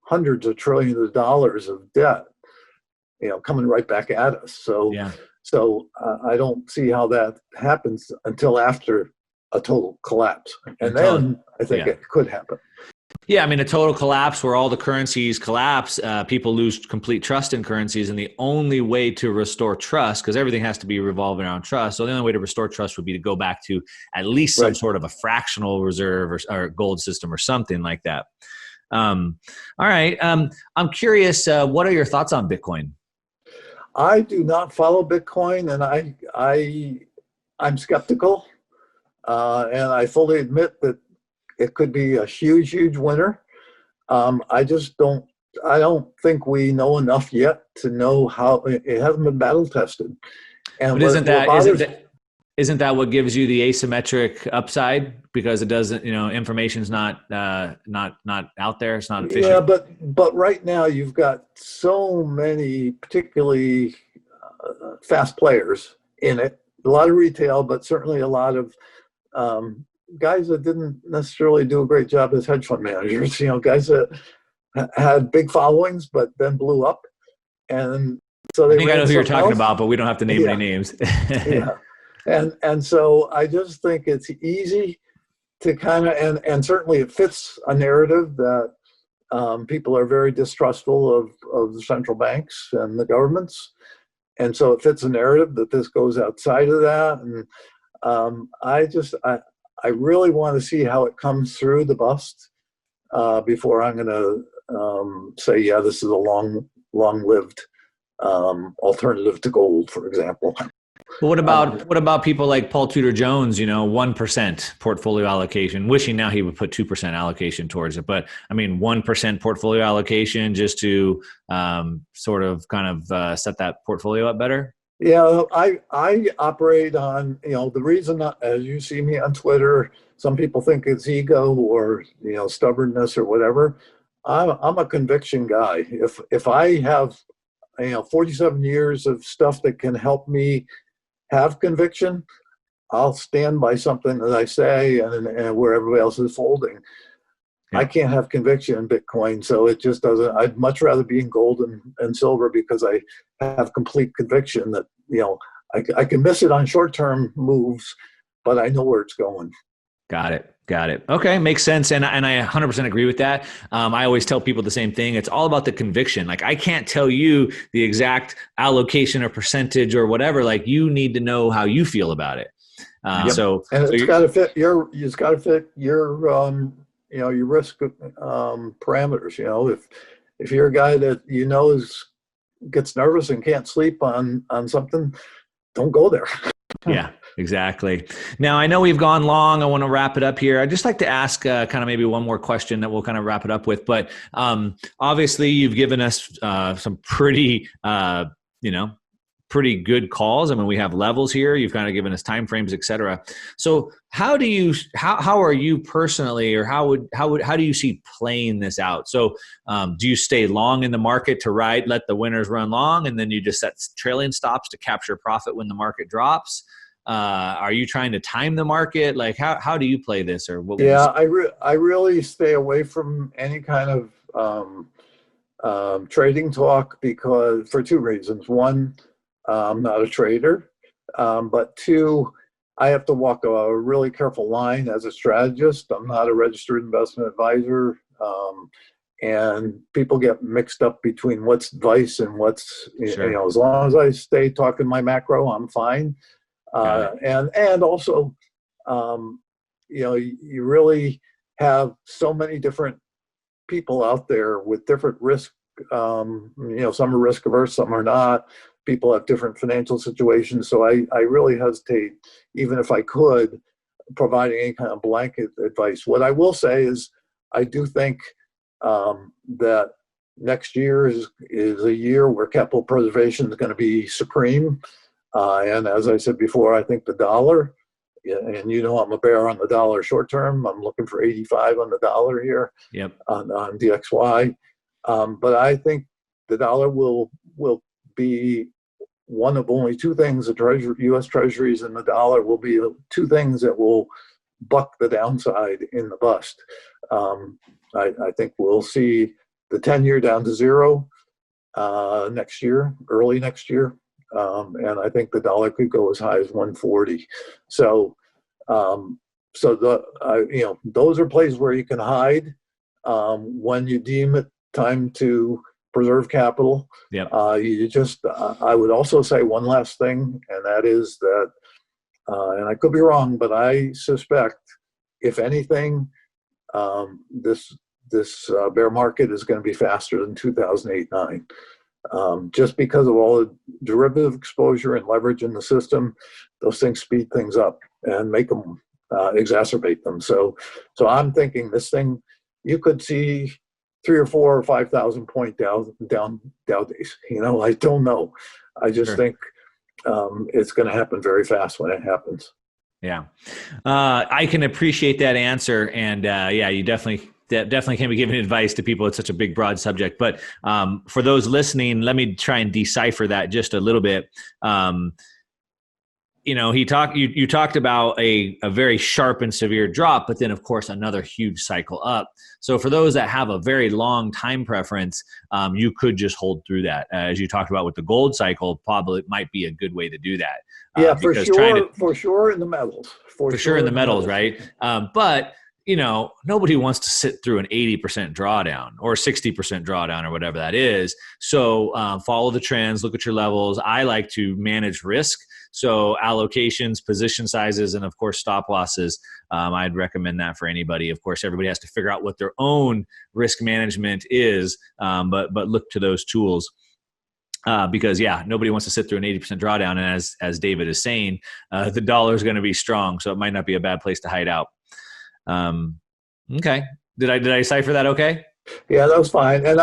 hundreds of trillions of dollars of debt, coming right back at us. So I don't see how that happens until after a total collapse. And then I think it could happen. Yeah, I mean, a total collapse where all the currencies collapse, people lose complete trust in currencies. And the only way to restore trust, because everything has to be revolving around trust, so the only way to restore trust would be to go back to at least some sort of a fractional reserve or gold system or something like that. All right. I'm curious, what are your thoughts on Bitcoin? I do not follow Bitcoin, and I'm skeptical. And I fully admit that it could be a huge, huge winner. I don't think we know enough yet to know how it hasn't been battle tested. And but isn't that what gives you the asymmetric upside? Because it doesn't, information's not out there. It's not efficient. Yeah, but right now you've got so many particularly fast players in it. A lot of retail, but certainly a lot of guys that didn't necessarily do a great job as hedge fund managers, guys that had big followings, but then blew up. And so I think I know who you're talking about, but we don't have to name any names. And so I just think it's easy to kind of, and certainly it fits a narrative that people are very distrustful of the central banks and the governments. And so it fits a narrative that this goes outside of that. And I really want to see how it comes through the bust before I'm going to say, this is a long-lived alternative to gold, for example. What about people like Paul Tudor Jones? 1% portfolio allocation. Wishing now he would put 2% allocation towards it, but I mean 1% portfolio allocation just to sort of kind of set that portfolio up better. Yeah, I operate on, the reason, as you see me on Twitter, some people think it's ego or, stubbornness or whatever. I'm a conviction guy. If I have, 47 years of stuff that can help me have conviction, I'll stand by something that I say and where everybody else is folding. Yeah. I can't have conviction in Bitcoin, so it just doesn't. I'd much rather be in gold and silver because I have complete conviction that, I can miss it on short-term moves, but I know where it's going. Got it. Okay, makes sense. And I 100% agree with that. I always tell people the same thing. It's all about the conviction. Like, I can't tell you the exact allocation or percentage or whatever. Like, you need to know how you feel about it. It's got to fit your your risk parameters. If you're a guy that gets nervous and can't sleep on something, don't go there. Yeah. Exactly. Now, I know we've gone long. I want to wrap it up here. I'd just like to ask kind of maybe one more question that we'll kind of wrap it up with. But obviously, you've given us some pretty, pretty good calls. I mean, we have levels here. You've kind of given us timeframes, et cetera. So how are you personally, or how do you see playing this out? So do you stay long in the market to let the winners run long, and then you just set trailing stops to capture profit when the market drops? Are you trying to time the market? Like how do you play this, or what would you say? I really stay away from any kind of trading talk, because for two reasons. One, I'm not a trader, but two, I have to walk a really careful line as a strategist. I'm not a registered investment advisor, and people get mixed up between what's advice and what's, Sure. as long as I stay talking my macro, I'm fine. Got it. And also, you really have so many different people out there with different risk. Some are risk averse, some are not. People have different financial situations. So I really hesitate, even if I could, providing any kind of blanket advice. What I will say is I do think that next year is a year where capital preservation is going to be supreme. And as I said before, I think the dollar, and I'm a bear on the dollar short term. I'm looking for 85 on the dollar here. Yep. on DXY. But I think the dollar will be one of only two things. The U.S. Treasuries and the dollar will be two things that will buck the downside in the bust. I think we'll see the 10-year down to zero next year, early next year. And I think the dollar could go as high as 140. So, those are places where you can hide when you deem it time to preserve capital. Yep. I would also say one last thing, and that is that, and I could be wrong, but I suspect, if anything, this bear market is going to be faster than 2008-9. Just because of all the derivative exposure and leverage in the system, those things speed things up and make them exacerbate them. So I'm thinking this thing, you could see 3 or 4 or 5,000 point down days. I don't know. I just think it's going to happen very fast when it happens. Yeah, I can appreciate that answer, and you definitely can be giving advice to people. It's such a big, broad subject. But for those listening, let me try and decipher that just a little bit. You talked about a very sharp and severe drop, but then of course another huge cycle up. So for those that have a very long time preference, you could just hold through that. As you talked about with the gold cycle, probably might be a good way to do that. Yeah, for sure in the metals. For sure in the metals, right? But nobody wants to sit through an 80% drawdown or 60% drawdown or whatever that is. So follow the trends, look at your levels. I like to manage risk. So allocations, position sizes, and of course, stop losses. I'd recommend that for anybody. Of course, everybody has to figure out what their own risk management is, but look to those tools. Because nobody wants to sit through an 80% drawdown. And as David is saying, the dollar is going to be strong. So it might not be a bad place to hide out. Okay. Did I cipher that okay? Yeah, that was fine. And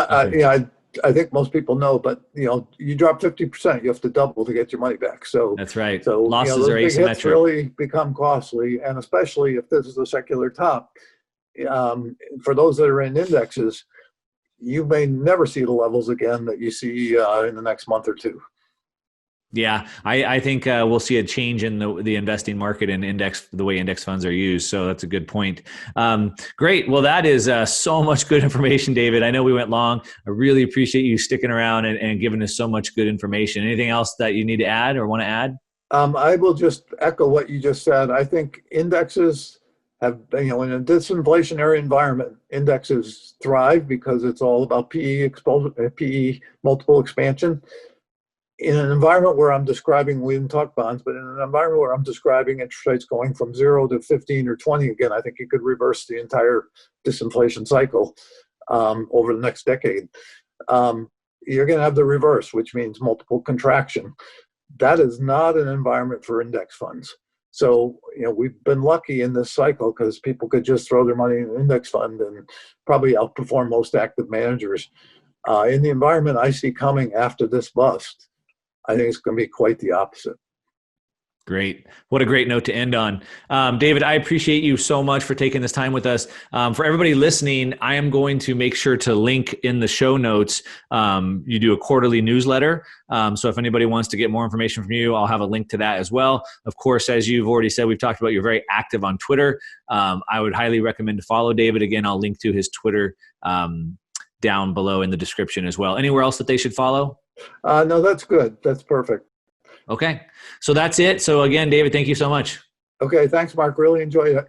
I think most people know, but you drop 50%, you have to double to get your money back. So that's right. So losses those are big asymmetric. hits really become costly, and especially if this is a secular top. For those that are in indexes, you may never see the levels again that you see in the next month or two. Yeah, I think we'll see a change in the investing market and the way index funds are used. So that's a good point. Great. Well, that is so much good information, David. I know we went long. I really appreciate you sticking around and giving us so much good information. Anything else that you need to add or want to add? I will just echo what you just said. I think indexes have, in a disinflationary environment, indexes thrive because it's all about PE multiple expansion. In an environment where I'm describing, we didn't talk bonds, but in an environment where I'm describing interest rates going from 0 to 15 or 20 again, I think you could reverse the entire disinflation cycle over the next decade. You're going to have the reverse, which means multiple contraction. That is not an environment for index funds. So, we've been lucky in this cycle because people could just throw their money in an index fund and probably outperform most active managers. In the environment I see coming after this bust, I think it's going to be quite the opposite. Great. What a great note to end on. David, I appreciate you so much for taking this time with us. For everybody listening, I am going to make sure to link in the show notes. You do a quarterly newsletter. So if anybody wants to get more information from you, I'll have a link to that as well. Of course, as you've already said, we've talked about you're very active on Twitter. I would highly recommend to follow David. Again, I'll link to his Twitter down below in the description as well. Anywhere else that they should follow? No, that's good. That's perfect. Okay. So that's it. So again, David, thank you so much. Okay. Thanks, Mark. Really enjoyed it.